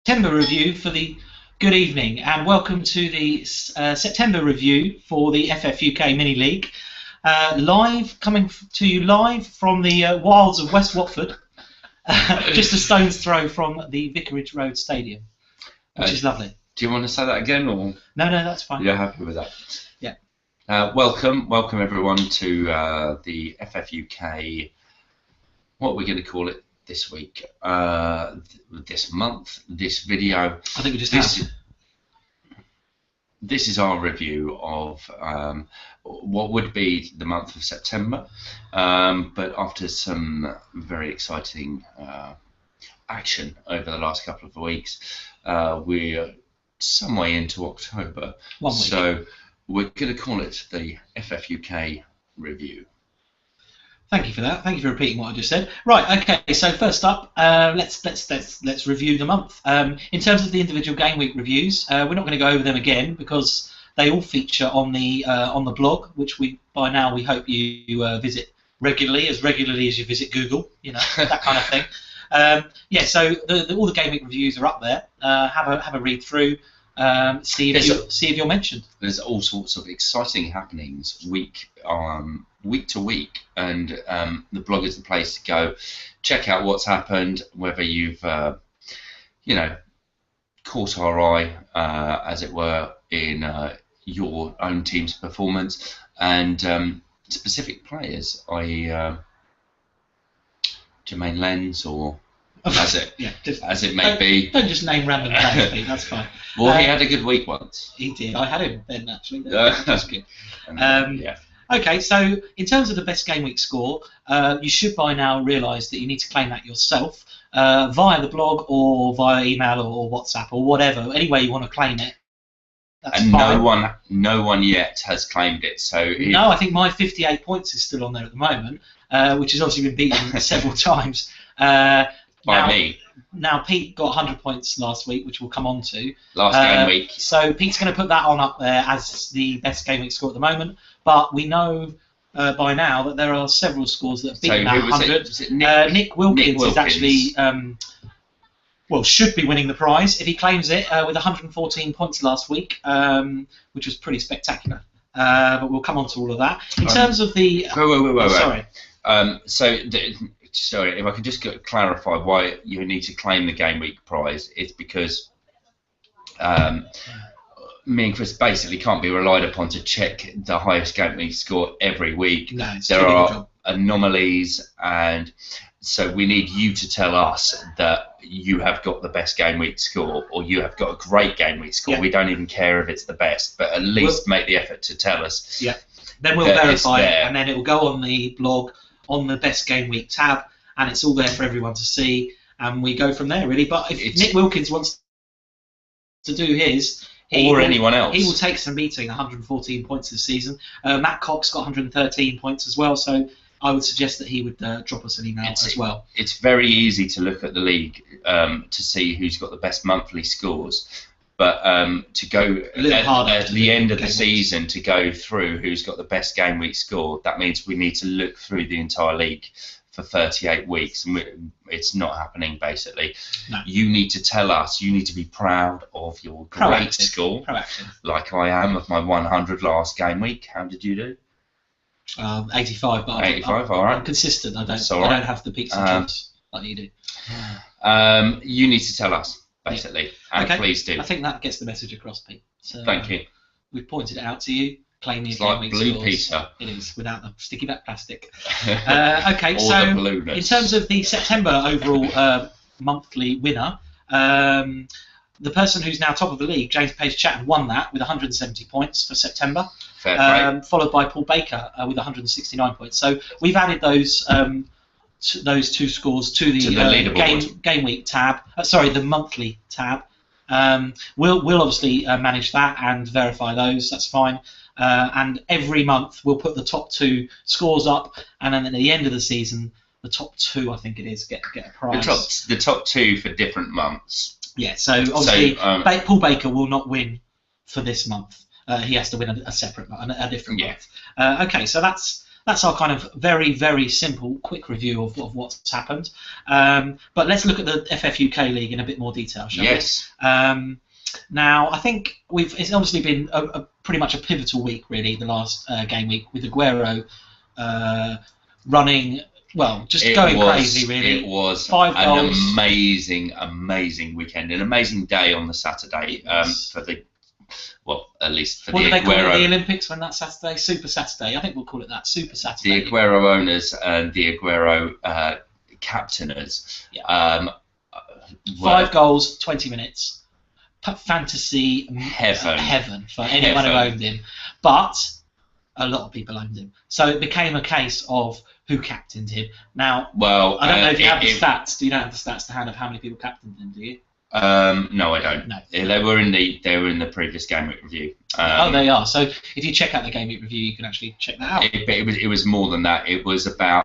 September review for the good evening, and welcome to the September review for the FFUK Mini League. Coming to you live from the wilds of West Watford, just a stone's throw from the Vicarage Road Stadium, which is lovely. Do you want to say that again, or no, that's fine. You're happy with that? Yeah. Welcome everyone to the FFUK. What are we going to call it this week? This month? This video? I think we just have. This is our review of what would be the month of September, but after some very exciting action over the last couple of weeks, we're some way into October. 1 week. So we're going to call it the FFUK review. Thank you for that. Thank you for repeating what I just said. Right. Okay. So first up, let's review the month. In terms of the individual game week reviews, we're not going to go over them again because they all feature on the blog, which by now we hope you visit regularly as you visit Google. You know, that kind of thing. Yeah. So all the game week reviews are up there. Have a read through. See if you're mentioned. There's all sorts of exciting happenings week to week, and the blog is the place to go. Check out what's happened, whether you've caught our eye, as it were, in your own team's performance, and specific players, i.e. Jermaine Lens or as it may be. Don't just name random players, Pete, that's fine. Well, he had a good week once. He did. I had him then, actually. That's good. Yeah. Okay, so in terms of the best game week score, you should by now realise that you need to claim that yourself via the blog or via email or WhatsApp or whatever. Any way you want to claim it. That's and fine. no one yet has claimed it. So no, I think my 58 points is still on there at the moment, which has obviously been beaten several times. By me. Now Pete got 100 points last week, which we'll come on to. Last game week. So Pete's going to put that on up there as the best game week score at the moment. But we know by now that there are several scores that have beaten that 100. Was it Nick Wilkins is actually should be winning the prize if he claims it with 114 points last week, which was pretty spectacular. But we'll come on to all of that. In terms of the sorry. Sorry, if I could just clarify why you need to claim the game week prize. It's because me and Chris basically can't be relied upon to check the highest game week score every week. No, there are anomalies, and so we need you to tell us that you have got the best game week score or you have got a great game week score. Yeah. We don't even care if it's the best, but at least make the effort to tell us. Yeah. Then we'll verify it, and then it will go on the blog on the best game week tab, and it's all there for everyone to see, and we go from there really. But if Nick Wilkins wants to do his, anyone else, he will take some beating. 114 points this season. Matt Cox got 113 points as well, so I would suggest that he would drop us an email as well. It's very easy to look at the league to see who's got the best monthly scores. But to go at the end of the season to go through who's got the best game week score, that means we need to look through the entire league for 38 weeks, and it's not happening basically. No. You need to tell us. You need to be proud of your great score, like I am of my 100 last game week. How did you do? 85, but 85. All right. I'm consistent. I don't have the peaks and troughs like you do. You need to tell us. Basically, and please do. I think that gets the message across, Pete. So, thank you. We've pointed it out to you. Claim your it's like Blue scores. Peter. It is, without the sticky back plastic. Okay, so in terms of the September overall monthly winner, the person who's now top of the league, James Page Chatton, won that with 170 points for September. Fair play. Followed by Paul Baker with 169 points. So we've added those two scores to the game week tab. The monthly tab. We'll obviously manage that and verify those. That's fine. And every month we'll put the top two scores up, and then at the end of the season, the top two, I think it is, get a prize. The top two for different months. Yeah. So obviously, Paul Baker will not win for this month. He has to win a different month. Okay. So that's that's our kind of very, very simple, quick review of what's happened. But let's look at the FFUK League in a bit more detail, shall we? Yes. Now, I think it's obviously been pretty much a pivotal week, really, the last game week, with Aguero running, well, just going crazy, really. It was 5 goals. amazing weekend, an amazing day on the Saturday for the, well, at least for what the do they call it Aguero. at the Olympics when that's Saturday? Super Saturday. I think we'll call it that, Super Saturday. The Aguero owners and the Aguero captainers. Yeah. 5 goals, 20 minutes. Fantasy heaven for anyone who owned him, but a lot of people owned him, so it became a case of who captained him. Now, well, I don't know if you have the stats. Do you don't have the stats to hand of how many people captained him? Do you? No, I don't. No. They were in the previous game week review. They are. So if you check out the game week review, you can actually check that out. It was more than that. It was about.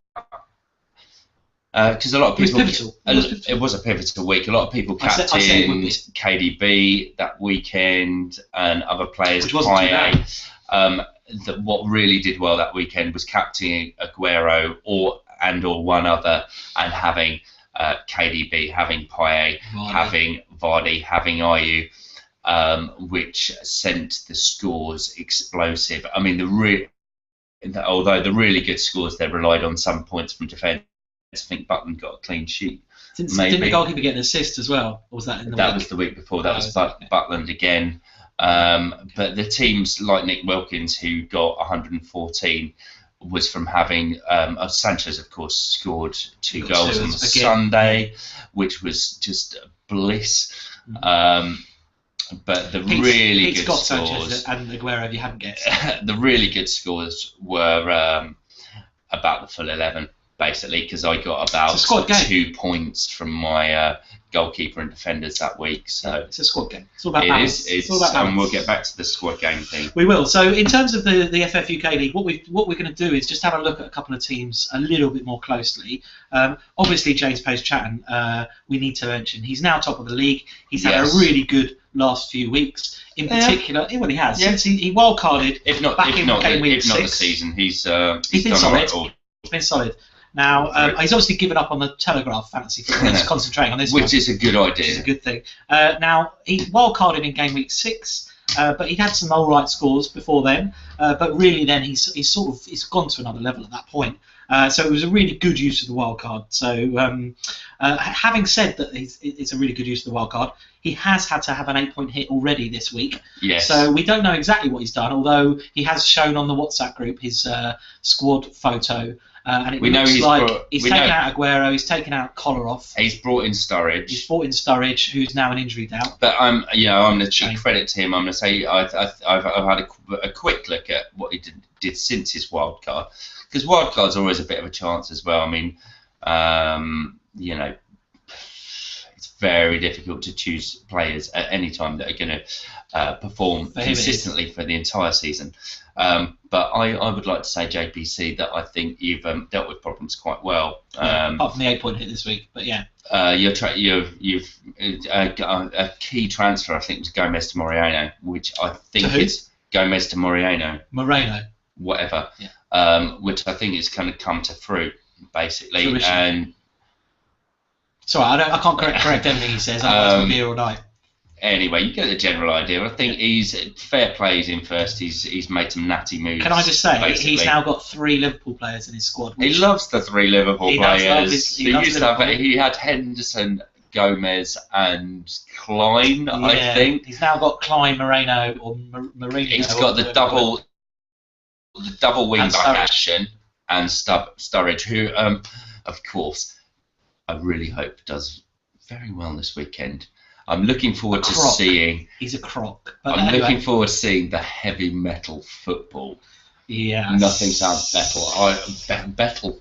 Because a lot of people, it was a pivotal week. A lot of people captained KDB that weekend and other players. Which wasn't too bad. What really did well that weekend was captaining Aguero or one other, and having KDB, having Payet, having Vardy, having Ayew, which sent the scores explosive. I mean, although the really good scores, they relied on some points from defence. I think Butland got a clean sheet. Didn't the goalkeeper get an assist as well? Or was that in the week? That was the week before. That was Butland again. But the teams like Nick Wilkins, who got 114, was from having Sanchez, of course, scored 2 goals on Sunday, which was just bliss. But the really good scores, Sanchez and Aguero, if you hadn't guessed, the really good scores were about the full 11. Basically, because I got about 2 points from my goalkeeper and defenders that week. So it's a squad game. It's all about balance. It's all about balance. And we'll get back to the squad game thing. We will. So in terms of the FFUK League, what we're going to do is just have a look at a couple of teams a little bit more closely. Obviously, James Pedant, we need to mention, he's now top of the league. He's had a really good last few weeks. In particular, well, he has. Since he wildcarded if not game week 6. If not the season, he's been solid. He's been solid. Now, he's obviously given up on the Telegraph fantasy football. He's concentrating on this which is a good idea. Which is a good thing. Now, he wildcarded in game week 6, but he'd had some all right scores before then. But really, then he's gone to another level at that point. So it was a really good use of the wildcard. So having said that it's a really good use of the wildcard, he has had to have an 8-point hit already this week. Yes. So we don't know exactly what he's done, although he has shown on the WhatsApp group his squad photo. And it looks like he's taken out Aguero, he's taken out Kolarov. He's brought in Sturridge. He's brought in Sturridge, who's now an injury doubt. But I'm going to credit to him. I'm going to say I've had a quick look at what he did since his wild card, because wild card's always a bit of a chance as well. I mean, it's very difficult to choose players at any time that are going to perform consistently for the entire season. But I would like to say, JPC, that I think you've dealt with problems quite well. Apart from the 8-point hit this week, but yeah. You've a key transfer, I think, was Gomez to Moreno, which I think is Gomez to Moreno. Whatever. Yeah. Which I think is kind of come to fruit, basically. Fruition. And sorry, I can't correct everything he says. Otherwise we'll be here all night. Anyway, you get the general idea. I think he's fair play. He's in first. He's made some natty moves. Can I just say, basically. He's now got 3 Liverpool players in his squad. He loves the 3 Liverpool players. He had Henderson, Gomez, and Klein. Yeah, I think he's now got Klein, Moreno, or Marino. He's got the double wing back action and Sturridge, who, of course, I really hope does very well this weekend. I'm looking forward to seeing. He's a croc. I'm looking forward to seeing the heavy metal football. Yes. Nothing sounds better. Betel.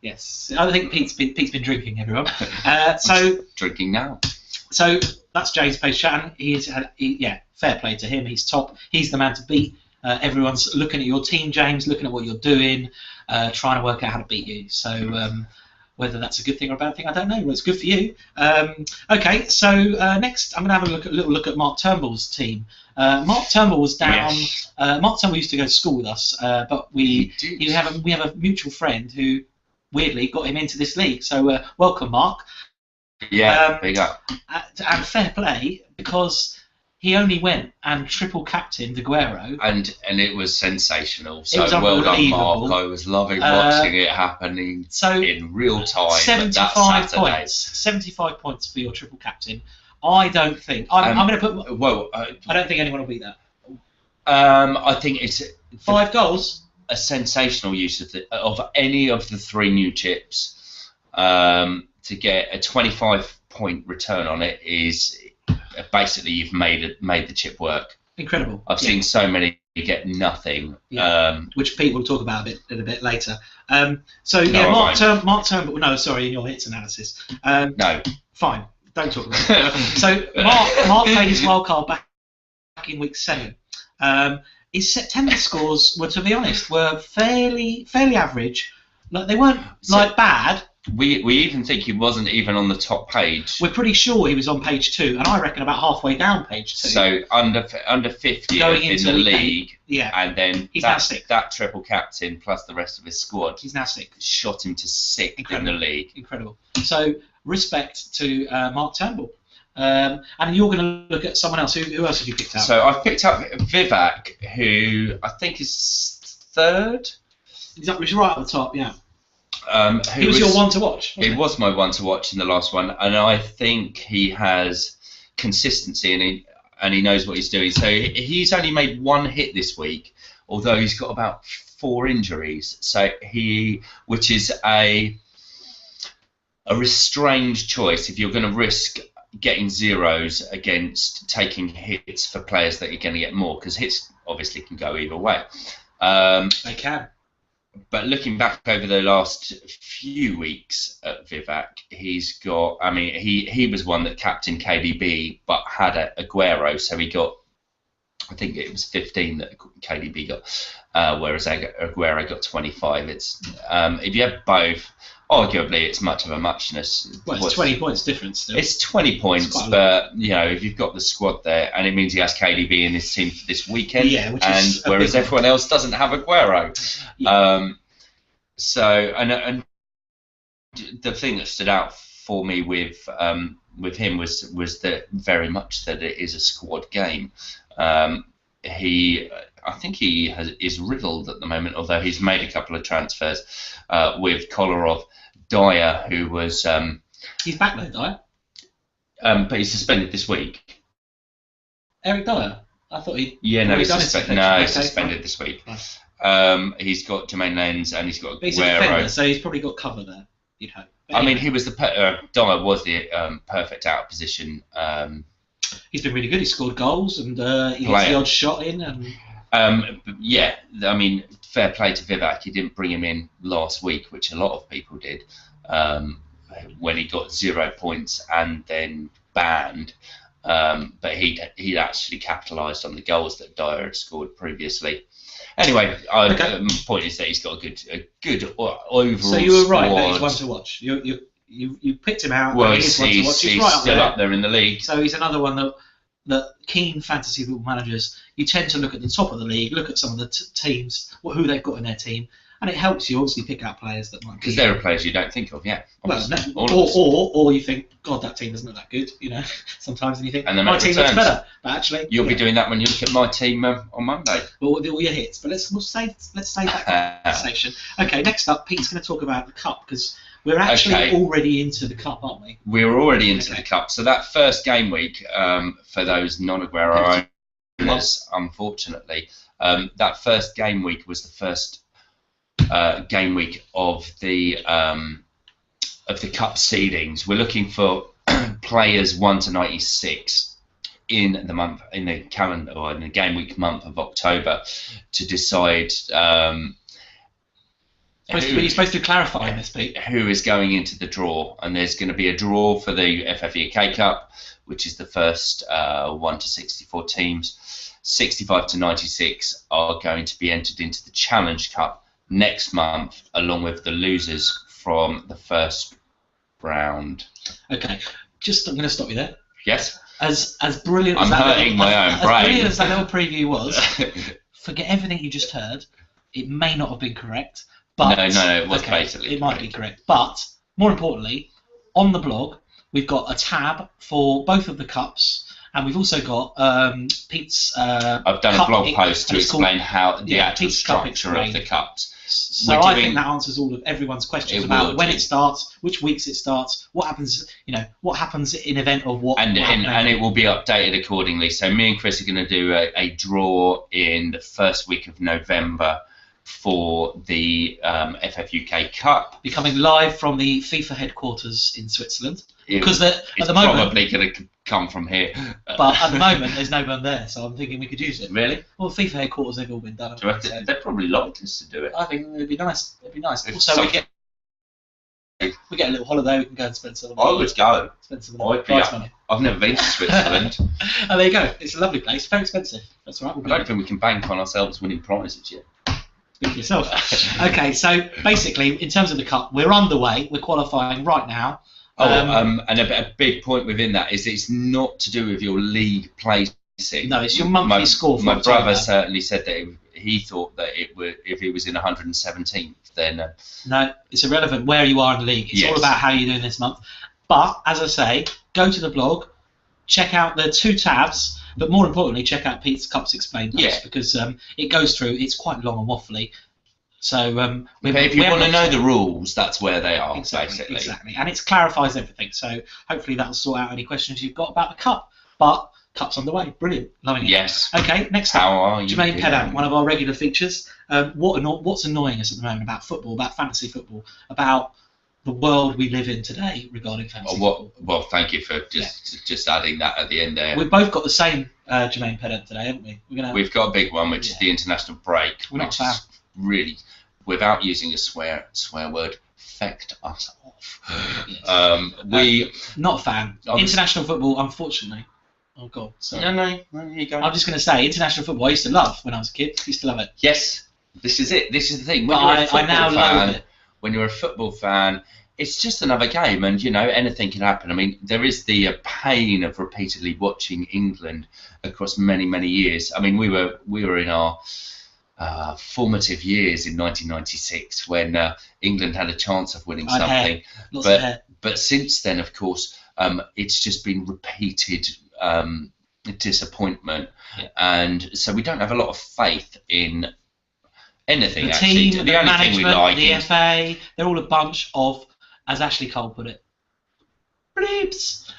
Yes. I think Pete's been drinking, everyone. Drinking now. So that's James Pedant. Fair play to him. He's top. He's the man to beat. Everyone's looking at your team, James, looking at what you're doing, trying to work out how to beat you. So Whether that's a good thing or a bad thing, I don't know. Well, it's good for you. Okay, so next I'm going to have a little look at Mark Turnbull's team. Mark Turnbull was down. Yes. Mark Turnbull used to go to school with us, but we have a mutual friend who weirdly got him into this league. So welcome, Mark. Yeah, big up. And fair play, because he only went and triple captained Aguero. And it was sensational. So It was well done, unbelievable. Mark. I was loving watching it happening in real time. 75 points for your triple captain. I don't think I'm going to put. I don't think anyone will beat that. I think it's 5 goals. A sensational use of any of the 3 new chips. To get a 25-point return on it is basically you've made the chip work. Incredible. I've seen so many get nothing. Which Pete will talk about a bit later. Mark Turnbull. No, sorry, in your hits analysis. No. Fine. Don't talk about it. So Mark played his wild card back in week 7. His September scores were, to be honest, were fairly average. Like, they weren't bad. We even think he wasn't even on the top page. We're pretty sure he was on page 2, and I reckon about halfway down page 2. So under 50 going in into the week league, 8. Yeah, and then he's now 6. That triple captain plus the rest of his squad. He's now 6. Shot him to 6th in the league. Incredible. So respect to Mark Turnbull. And you're going to look at someone else. Who else have you picked out? So I've picked up Ffuk, who I think is 3rd. Exactly, he's right at the top. Yeah. He was your one to watch. He was my one to watch in the last one, and I think he has consistency and he knows what he's doing. So he's only made 1 hit this week, although he's got about 4 injuries. So which is a restrained choice if you're going to risk getting zeros against taking hits for players that you're going to get more, because hits obviously can go either way. They can. But looking back over the last few weeks at Ffuk, he's got. I mean, he was one that captained KDB, but had Aguero, so he got. I think it was 15 that KDB got, whereas Aguero got 25. It's if you have both, arguably it's much of a muchness. Well, it's 20 points difference still. It's 20 points, but if you've got the squad there, and it means he has KDB in his team for this weekend, whereas everyone else doesn't have Aguero. Yeah. And the thing that stood out for me with him was that very much that it is a squad game. I think he is riddled at the moment, although he's made a couple of transfers with Kolarov, Dyer, who was. He's back though, Dyer. But he's suspended this week. Eric Dyer? I thought he. Yeah, no, he's suspended this week. Nice. He's got Jermaine Pedant and he's got Aguero. He's a defender, so he's probably got cover there, you'd hope. But I mean, he was Dyer was the perfect out of position. He's been really good. He scored goals and he gets the odd shot in. And yeah, I mean, fair play to Ffuk. He didn't bring him in last week, which a lot of people did, when he got 0 points and then banned. But he actually capitalised on the goals that Dyer had scored previously. Anyway, the point is that he's got a good overall. So you were right that he's one to watch. You picked him out. Well, he's right still up there in the league. So he's another one that keen fantasy football managers, you tend to look at the top of the league, look at some of the teams, who they've got in their team, and it helps you obviously pick out players that might be. Because there are players you don't think of, yeah. Well, or you think, God, that team doesn't look that good, sometimes, and you think, my team looks better. But actually, you'll be doing that when you look at my team on Monday. Well, with all your hits, but let's save that conversation. Okay, next up, Pete's going to talk about the cup, because we're actually already into the cup, aren't we? We're already into the cup. So that first game week, for those non-Aguero owners, unfortunately, that first game week was the first game week of the cup seedings. We're looking for players 1 to 96 in the calendar or in the game week month of October to decide. You're supposed to clarify this, Pete. Who is going into the draw? And there's going to be a draw for the FFEK Cup, which is the first 1 to 64 teams. 65 to 96 are going to be entered into the Challenge Cup next month, along with the losers from the first round. Okay, I'm going to stop you there. Yes. As brilliant as that brilliant as that little preview was, forget everything you just heard. It may not have been correct, but no, it was basically. It might be correct, but more importantly, on the blog we've got a tab for both of the cups, and we've also got Pete's. I've done a blog post to explain how the actual structure of the cups. So I think that answers all of everyone's questions about when it starts, which weeks it starts, what happens, what happens in event of what. And it will be updated accordingly. So me and Chris are going to do a draw in the first week of November for the FFUK Cup. Be coming live from the FIFA headquarters in Switzerland. Because at the moment, probably going to come from here. But at the moment, there's no one there, so I'm thinking we could use it. Really? Well, FIFA headquarters, they've all been done. They'd probably like us to do it. I think it'd be nice. It'd be nice. Also, we get a little holiday. We can go and spend some money. I would go. Spend some money. I've never been to Switzerland. Oh, there you go. It's a lovely place. Very expensive. That's all right. I don't think we can bank on ourselves winning prizes yet. Speak for yourself. Okay, so basically, in terms of the cup, we're underway. We're qualifying right now. And a big point within that is it's not to do with your league placing. No, it's your monthly score. My brother certainly said that he thought that if he was in 117th, then no, it's irrelevant where you are in the league. It's all about how you're doing this month. But as I say, go to the blog, check out the 2 tabs, but more importantly, check out Pete's Cups Explained post because it goes through. It's quite long and waffly. So if you want to know the rules, that's where they are, basically. Exactly, and it clarifies everything. So hopefully that will sort out any questions you've got about the cup. But cup's on the way, brilliant, loving it. Yes. Okay, next up, how are you? Jermaine Pedant, one of our regular features. What's annoying us at the moment about football, about fantasy football, about the world we live in today regarding fantasy football? Well, thank you for just adding that at the end there. We've both got the same Jermaine Pedant today, haven't we? We've got a big one, which is the international break, which is really, without using a swear word, fecked us off. Yes. Not a fan. International football, unfortunately. Oh God. Sorry. No, you go. I'm just going to say, international football I used to love when I was a kid. Used to love it. Yes, this is it. This is the thing. When you're a football fan, it's just another game, and anything can happen. I mean, there is the pain of repeatedly watching England across many years. I mean, we were in our formative years in 1996 when England had a chance of winning something, but since then, of course, it's just been repeated disappointment, and so we don't have a lot of faith in anything. The actually, team, the only management, thing we like the FA, they're all a bunch of, as Ashley Cole put it, bleeps.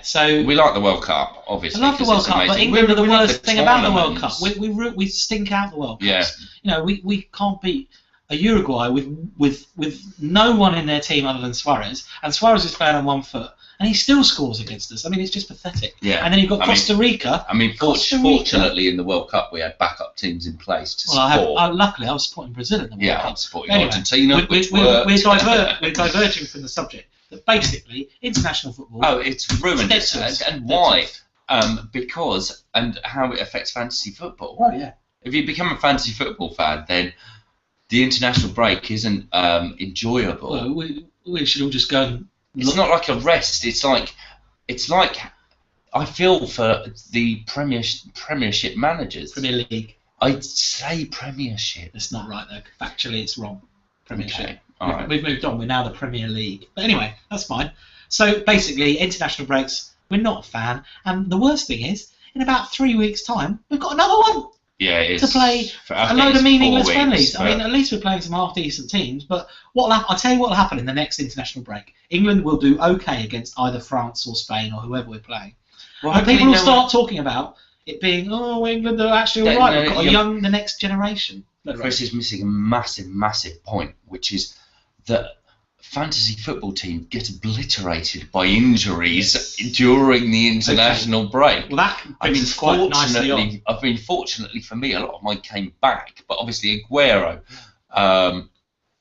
So we like the World Cup, obviously. I love the World Cup, but England are the worst thing about the World Cup. We stink out the World Cups. Yeah. We can't beat a Uruguay with no one in their team other than Suarez, and Suarez is playing on 1 foot, and he still scores against us. I mean, it's just pathetic. Yeah. And then you've got Costa Rica. I mean, fortunately, in the World Cup, we had backup teams in place to support. Luckily, I was supporting Brazil in the World Cup. Yeah, I'm supporting Argentina. We're diverging from the subject. But basically, international football. Oh, it's ruined. And why? Because and how it affects fantasy football. Oh yeah. If you become a fantasy football fan, then the international break isn't enjoyable. Well, we should all just go and. It's not like a rest. It's like I feel for the Premiership managers. Premier League. I'd say Premiership. It's not right though. Factually, it's wrong. Premiership. Okay. All right. We've moved on. We're now the Premier League. But anyway, that's fine. So basically, international breaks, we're not a fan. And the worst thing is, in about 3 weeks' time, we've got another one. Yeah, it is. To play a load of meaningless friendlies. I mean, at least we're playing some half-decent teams. But I'll tell you what will happen in the next international break. England will do okay against either France or Spain or whoever we're playing. Well, and people will start talking about it being, England are actually all right. We've got the next generation. Chris is missing a massive point, which is that fantasy football teams get obliterated by injuries during the international break. Well, that brings quite nicely on. I mean, fortunately for me, a lot of mine came back, but obviously Aguero.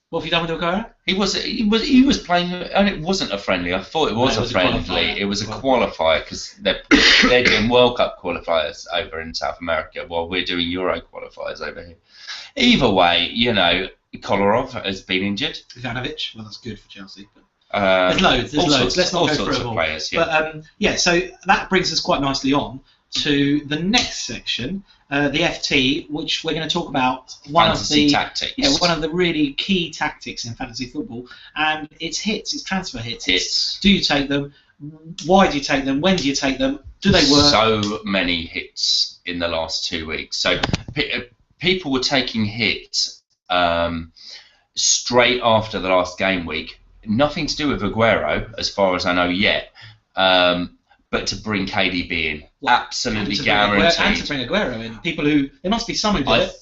What have you done with Aguero? He was playing, and it wasn't a friendly. I thought it was a friendly. It was a qualifier because they're doing World Cup qualifiers over in South America while we're doing Euro qualifiers over here. Either way, Kolarov has been injured. Ivanovic, well, that's good for Chelsea. But there's loads. Let's not go through them all. Players, yeah. But so that brings us quite nicely on to the next section, the FT, which we're going to talk about fantasy tactics. Yeah, one of the really key tactics in fantasy football, and it's hits, it's transfer hits. Do you take them? Why do you take them? When do you take them? Do they work? So many hits in the last 2 weeks. So people were taking hits straight after the last game week. Nothing to do with Aguero, as far as I know yet, but to bring KDB in. Absolutely guaranteed. And to bring Aguero in. People who, there must be some who do it.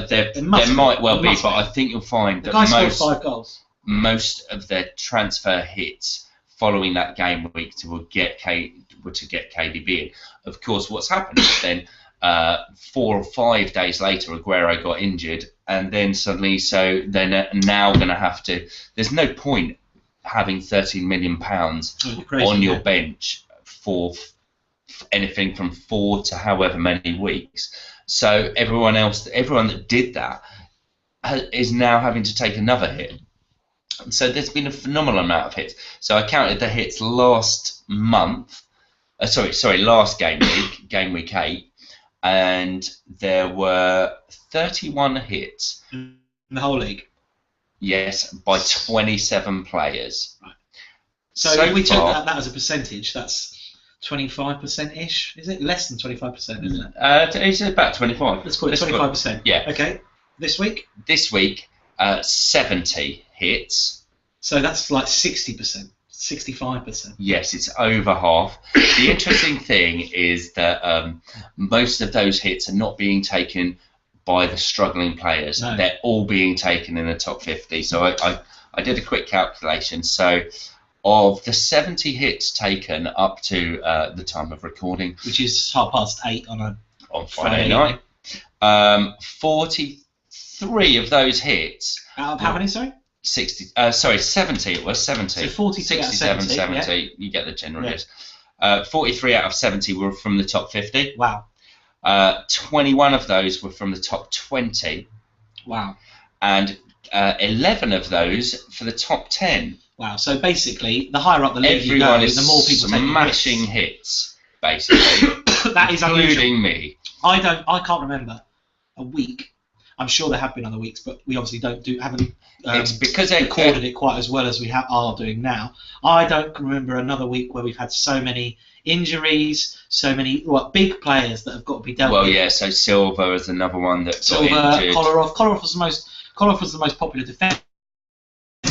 There might well be, but I think you'll find that the guy scored 5 goals. Most of their transfer hits following that game week to get KDB in. Of course, what's happened is then 4 or 5 days later, Aguero got injured, and then suddenly, so they're now going to have to. There's no point having £13 million on your bench for anything from 4 to however many weeks. So everyone that did that is now having to take another hit. So there's been a phenomenal amount of hits. So I counted the hits last month. Last game week 8, and there were 31 hits in the whole league. Yes, by 27 players. Right. So if we took that as a percentage, that's 25%-ish, is it? Less than 25%, isn't it? It's about 25. Let's call it 25%. Yeah. Okay. This week? This week, 70 hits. So that's like 60%, 65%. Yes, it's over half. The interesting thing is that most of those hits are not being taken by the struggling players. No. They're all being taken in the top 50. So I did a quick calculation. So of the 70 hits taken up to the time of recording, which is 8:30 on Friday night, 43 of those hits. Out of how many? Sorry. 70. It was 70. So 42 67, out of 70. Yeah. You get the general gist. 43 out of 70 were from the top 50. Wow. 21 of those were from the top 20. Wow. And 11 of those for the top 10. Wow. So basically, the higher up the league you go, the more people smashing hits, basically. That is unusual. Including me. I can't remember a week. I'm sure there have been other weeks, but we obviously haven't it's because they recorded it quite as well as we are doing now. I don't remember another week where we've had so many injuries, so many big players that have got to be dealt with. Well, yeah. So Silva is another one that got injured. Kolarov was the most popular defender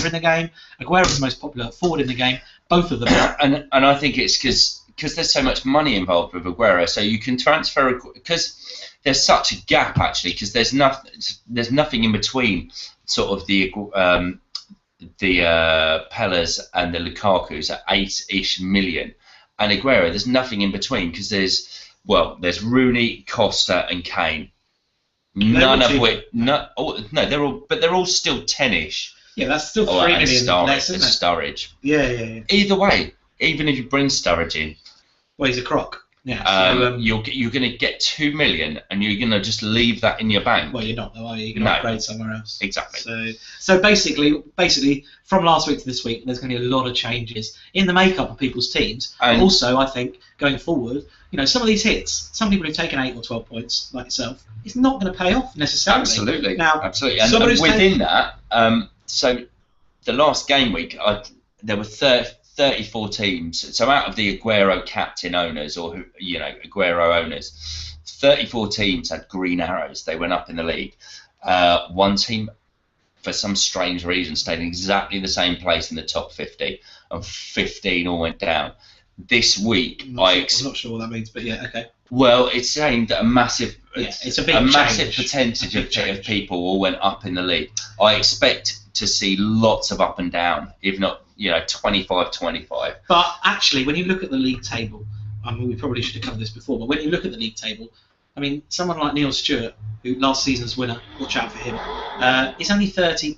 in the game. Aguero was the most popular forward in the game. Both of them. And I think it's because there's so much money involved with Aguero, so you can transfer because there's such a gap actually, because there's nothing in between sort of the Pellas and the Lukaku's at 8-ish million, and Aguero there's nothing in between because there's Rooney, Costa, and Kane. None of which they're all still 10-ish. Yeah, that's still 3 million less, isn't it? Sturridge. Yeah. Either way, even if you bring Sturridge in, well, he's a crock. Yeah. You're going to get 2 million, and you're going to just leave that in your bank. Well, you're not though, are you? You're going to upgrade somewhere else. Exactly. So basically, from last week to this week, there's going to be a lot of changes in the makeup of people's teams. And also, I think going forward, some of these hits, some people who've taken 8 or 12 points, like yourself, it's not going to pay off necessarily. Absolutely. Now, absolutely. And within that, so the last game week, there were 34 teams. So out of the Aguero captain owners, or Aguero owners, 34 teams had green arrows. They went up in the league. One team, for some strange reason, stayed in exactly the same place in the top 50, and 15 all went down. This week, I'm not sure what that means, but yeah, okay. Well, it's saying that massive percentage of people all went up in the league. I expect to see lots of up and down, if not 25-25. But actually, when you look at the league table, I mean, we probably should have covered this before, but when you look at the league table, I mean, someone like Neil Stewart, who last season's winner, watch out for him, is only 30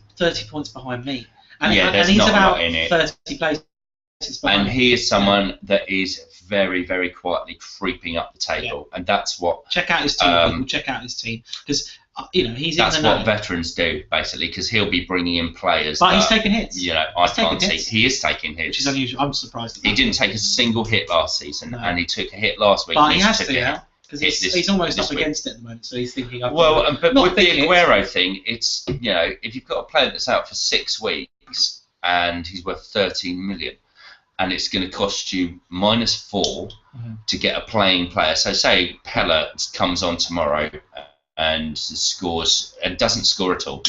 points behind me. And he's not about in it. 30 places behind and he is someone that is very, very quietly creeping up the table, and that's what... Check out his team, people. Check out his team. Because he's that's in the what veterans do basically, because he'll be bringing in players. But he's taking hits. I can't see. He is taking hits, which is unusual. I'm surprised. He didn't take a single hit last season, and he took a hit last week. But he has to now, because he's almost up against it at the moment. So he's thinking. But with the Aguero thing, it's if you've got a player that's out for 6 weeks and he's worth 13 million. And it's going to cost you -4 to get a playing player. So say Pella comes on tomorrow and scores and doesn't score at all.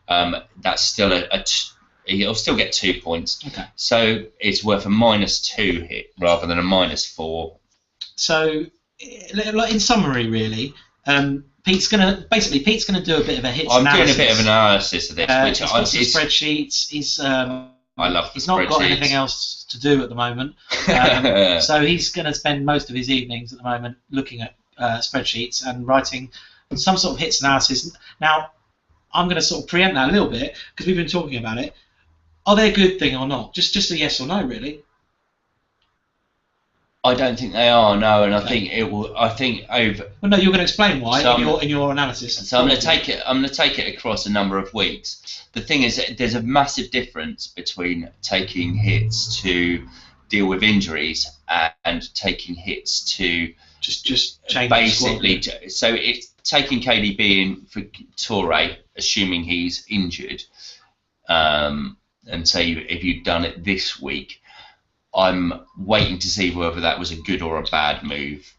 That's still he'll still get 2 points. Okay. So it's worth a -2 hit rather than a -4. So, in summary, really, Pete's going to do a bit of a hits. I'm doing a bit of analysis of this, which he's got some spreadsheets. I love the He's not got anything else to do at the moment, so he's going to spend most of his evenings at the moment looking at spreadsheets and writing some sort of hits analysis. Now, I'm going to sort of preempt that a little bit because we've been talking about it. Are they a good thing or not? Just a yes or no, really. I don't think they are, no, and I think it will. I think over. Well, no, you're going to explain why in your analysis. So I'm going to take it. I'm going to take it across a number of weeks. The thing is, there's a massive difference between taking hits to deal with injuries and taking hits to just change basically. So it's taking KDB in for Toure, assuming he's injured, and say if you've done it this week. I'm waiting to see whether that was a good or a bad move,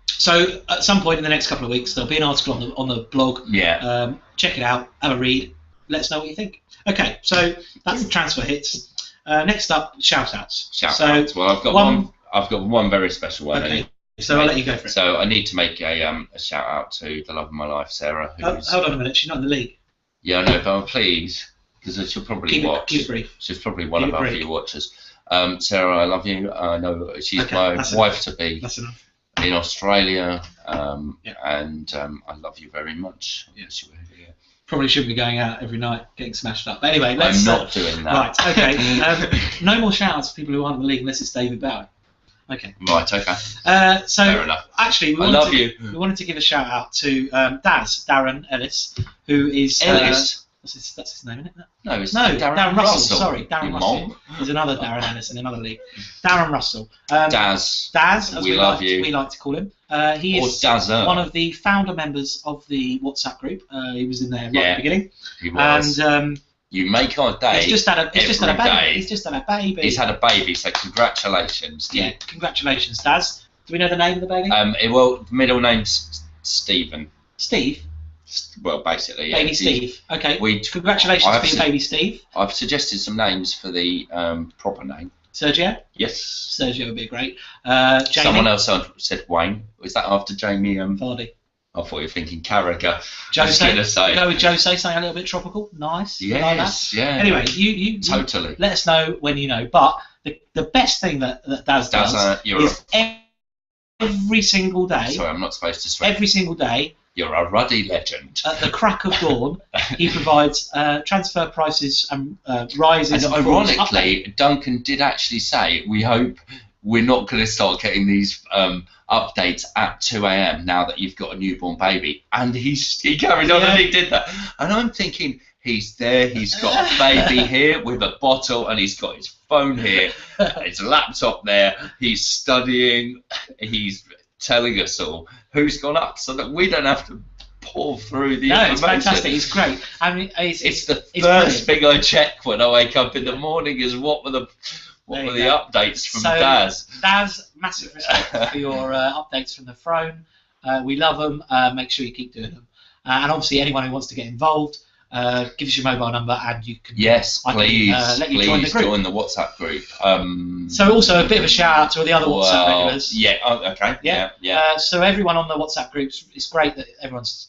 So at some point in the next couple of weeks, there'll be an article on the blog. Yeah. Check it out, have a read, let us know what you think. Okay, so that's the transfer hits. Next up, shout-outs. Shout-outs. Well, I've got one very special one. Okay. So I'll let you go for it. So I need to make a shout-out to the love of my life, Sarah. Hold on a minute, she's not in the league. Yeah, I know, but please. Because she'll probably watch. Keep it brief. She's probably one of our few watchers. Sarah, I love you. I know she's my wife to be. That's enough. In Australia, and I love you very much. Yeah. Probably shouldn't be going out every night getting smashed up. But anyway, I'm not doing that. Right. Okay. No more shout-outs for people who aren't in the league unless it's David Bowie. Okay. Right. Okay. So fair enough. Actually, we wanted to give a shout-out to Darren Ellis, who is Ellis. That's his name, isn't it? No, it's Darren Russell. Sorry, Darren Russell. There's another Darren Ellis in another league. Darren Russell. Daz, as we love you. We like to call him. He is one of the founder members of the WhatsApp group. He was in there right at the beginning. He was. And you make our day. He's just had a baby. He's just had a baby. He's had a baby, so congratulations. Yeah, congratulations, Daz. Do we know the name of the baby? Well, middle name's Stephen. Steve. Well, basically, baby Steve. Okay. Congratulations for your baby Steve. I've suggested some names for the proper name. Sergio. Yes. Sergio would be great. Jamie. Someone else said Wayne. Was that after Jamie? Vardy. I thought you were thinking Carragher. Jose. Go with Jose, something a little bit tropical. Nice. Yes. Like that. Anyway, you totally. Let us know when you know. But the best thing that Daz does is every single day. Sorry, I'm not supposed to swear. Every single day. You're a ruddy legend. At the crack of dawn, he provides transfer prices and rises. And ironically, Duncan did actually say, we hope we're not going to start getting these updates at 2 a.m. now that you've got a newborn baby. And he carried on and he did that. And I'm thinking, he's there, he's got a baby here with a bottle, and he's got his phone here, his laptop there, he's studying, he's telling us all who's gone up so that we don't have to pour through the information. It's fantastic. It's great. I mean, it's the first thing I check when I wake up in the morning is what were the updates from Daz. Daz, massive respect for your updates from the throne. We love them. Make sure you keep doing them. And obviously, anyone who wants to get involved, give us your mobile number and you can. Yes, please. Let you join the group. Join the WhatsApp group. So also a bit of a shout out to all the other WhatsApp regulars. Yeah. Okay. Yeah. So everyone on the WhatsApp groups, it's great that everyone's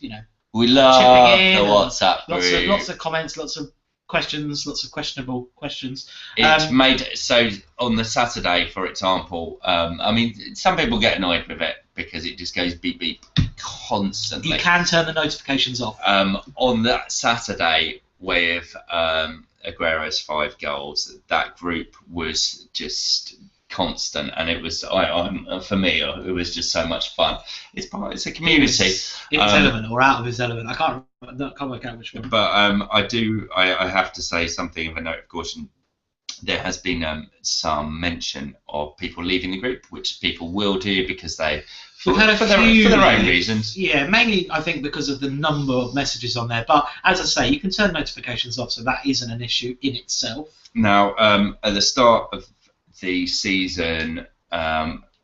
we love the WhatsApp group. Lots of comments, lots of questions, lots of questionable questions. It's made so on the Saturday, for example. I mean, some people get annoyed with it because it just goes beep beep constantly. You can turn the notifications off. On that Saturday with Aguero's 5 goals, that group was just constant, and it was for me it was just so much fun. It's a community. In his element or out of his element. I can't work out which one. But I have to say something of a note of caution. There has been some mention of people leaving the group, which people will do because they for their own reasons. Yeah, mainly I think because of the number of messages on there. But as I say, you can turn notifications off, so that isn't an issue in itself. Now, at the start of the season,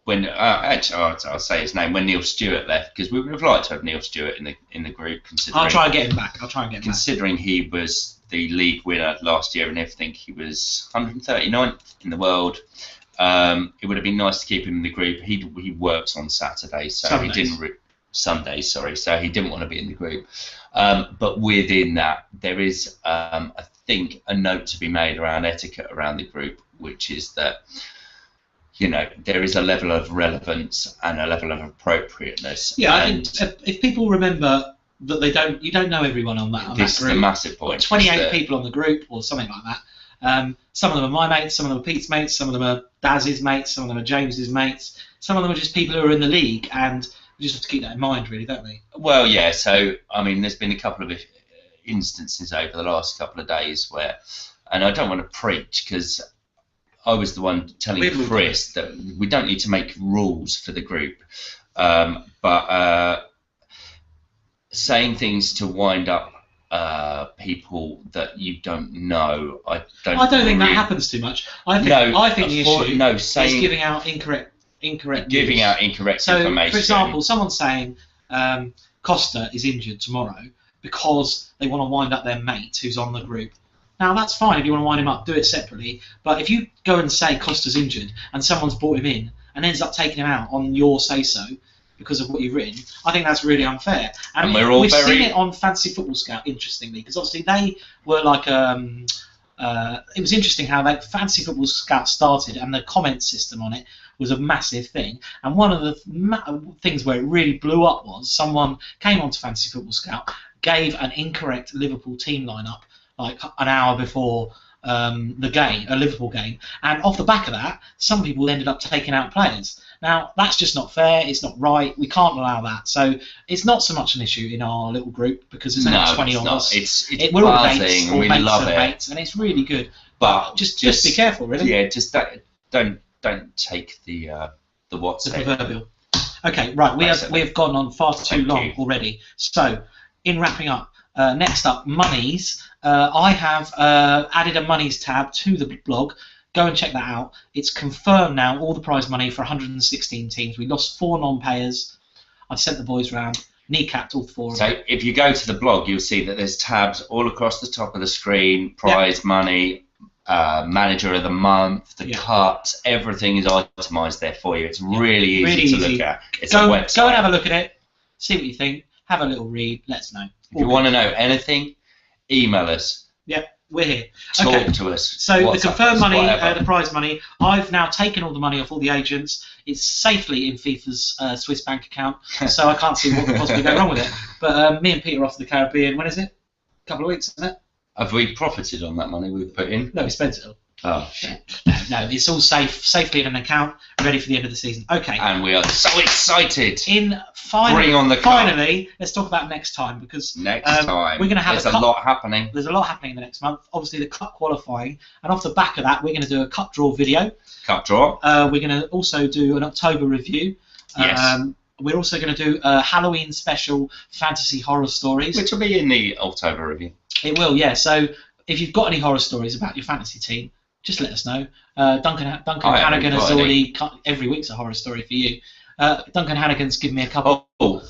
when actually I'll say his name, when Neil Stewart left, because we would have liked to have Neil Stewart in the group. I'll try and get him back. Considering he was the league winner last year and everything, he was 139th in the world. It would have been nice to keep him in the group. He works on Saturdays, so Sundays. he didn't. Sundays, sorry. So he didn't want to be in the group. But within that, there is, I think, a note to be made around etiquette around the group, which is that, you know, there is a level of relevance and a level of appropriateness. Yeah, I think if people remember that you don't know everyone on that. This is a massive point. 28 people on the group or something like that. Some of them are my mates, some of them are Pete's mates, some of them are Daz's mates, some of them are James's mates, some of them are just people who are in the league, and we just have to keep that in mind, really, don't we? Well, yeah. So, I mean, there's been a couple of instances over the last couple of days where, and I don't want to preach because I was the one telling Chris that we don't need to make rules for the group, but saying things to wind up people that you don't know, I don't think that happens too much. I think the issue is giving out incorrect news. So, information. for example, someone's saying Costa is injured tomorrow because they want to wind up their mate who's on the group. Now, that's fine if you want to wind him up, do it separately. But if you go and say Costa's injured and someone's brought him in and ends up taking him out on your say-so because of what you've written, I think that's really unfair. And we've seen it on Fantasy Football Scout, interestingly, because obviously they were like it was interesting how Fantasy Football Scout started, and the comment system on it was a massive thing. And one of the things where it really blew up was someone came onto Fantasy Football Scout, gave an incorrect Liverpool team lineup like an hour before the game, a Liverpool game, and off the back of that, some people ended up taking out players. Now, that's just not fair, it's not right, we can't allow that. So it's not so much an issue in our little group because there's only 20 of us. We're all mates, and we love it. Mates, and it's really good. But just be careful, really. Yeah, just don't take the what's the proverbial. Okay, right, we have gone on far too long already. So, in wrapping up, next up, Monies. I have added a Monies tab to the blog. Go and check that out. It's confirmed now, all the prize money for 116 teams. We lost 4 non-payers. I've sent the boys round, kneecapped all 4 of them. So if you go to the blog, you'll see that there's tabs all across the top of the screen, prize money, manager of the month, the cuts, everything is itemised there for you. It's really easy to look at. It's a website. Go and have a look at it, see what you think, have a little read, let us know. If you want to know anything, email us. Yep. We're here. Talk to us. So the confirmed money, the prize money, I've now taken all the money off all the agents. It's safely in FIFA's Swiss bank account, so I can't see what could possibly go wrong with it. But me and Peter are off to the Caribbean. When is it? A couple of weeks, isn't it? Have we profited on that money we've put in? No, we spent it all. Oh, shit. No, it's all safely in an account, ready for the end of the season. Okay. And we are so excited. Finally, let's talk about next time, because next time we're going to have there's a lot happening. There's a lot happening in the next month. Obviously, the cup qualifying, and off the back of that, we're going to do a cup draw video. Cup draw. We're going to also do an October review. Yes. We're also going to do a Halloween special fantasy horror stories, which will be in the October review. It will, yeah. So if you've got any horror stories about your fantasy team, just let us know. Duncan Hannigan has already every week's a horror story for you. Duncan Hannigan's given me a couple. Oh.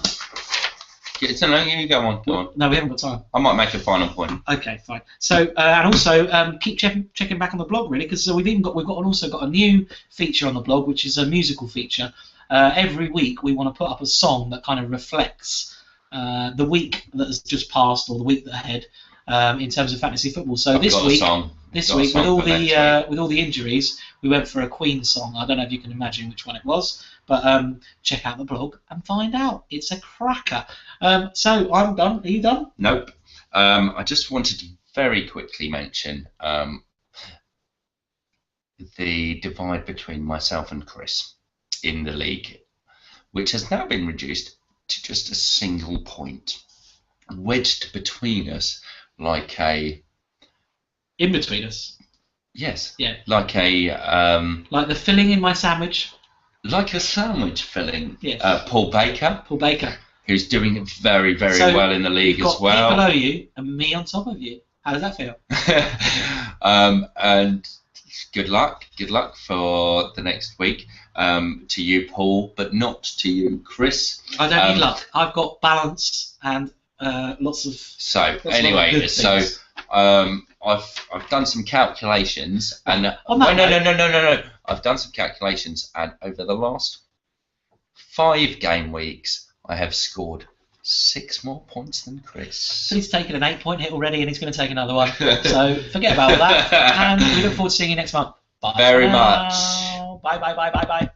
You go on. No, we haven't got time. I might make a final point. Okay, fine. So and also keep checking back on the blog, really, because we've also got a new feature on the blog, which is a musical feature. Every week we want to put up a song that kind of reflects the week that has just passed or the week ahead in terms of fantasy football. So this week with all the injuries, we went for a Queen song. I don't know if you can imagine which one it was, but check out the blog and find out. It's a cracker. So I'm done. Are you done? Nope. I just wanted to very quickly mention the divide between myself and Chris in the league, which has now been reduced to just a single point, wedged between us like a... In between us? Yes. Yeah. Like a... like the filling in my sandwich? Like a sandwich filling. Yes. Paul Baker. Paul Baker. Who's doing it very, very well in the league as well. People below you and me on top of you. How does that feel? And good luck for the next week to you, Paul, but not to you, Chris. I don't need luck. I've got balance and lots of. So anyway, I've done some calculations, and no. I've done some calculations, and over the last 5 game weeks, I have scored 6 more points than Chris. So he's taken an 8-point hit already, and he's going to take another one. So forget about that, and we look forward to seeing you next month. Bye. Very much. Bye.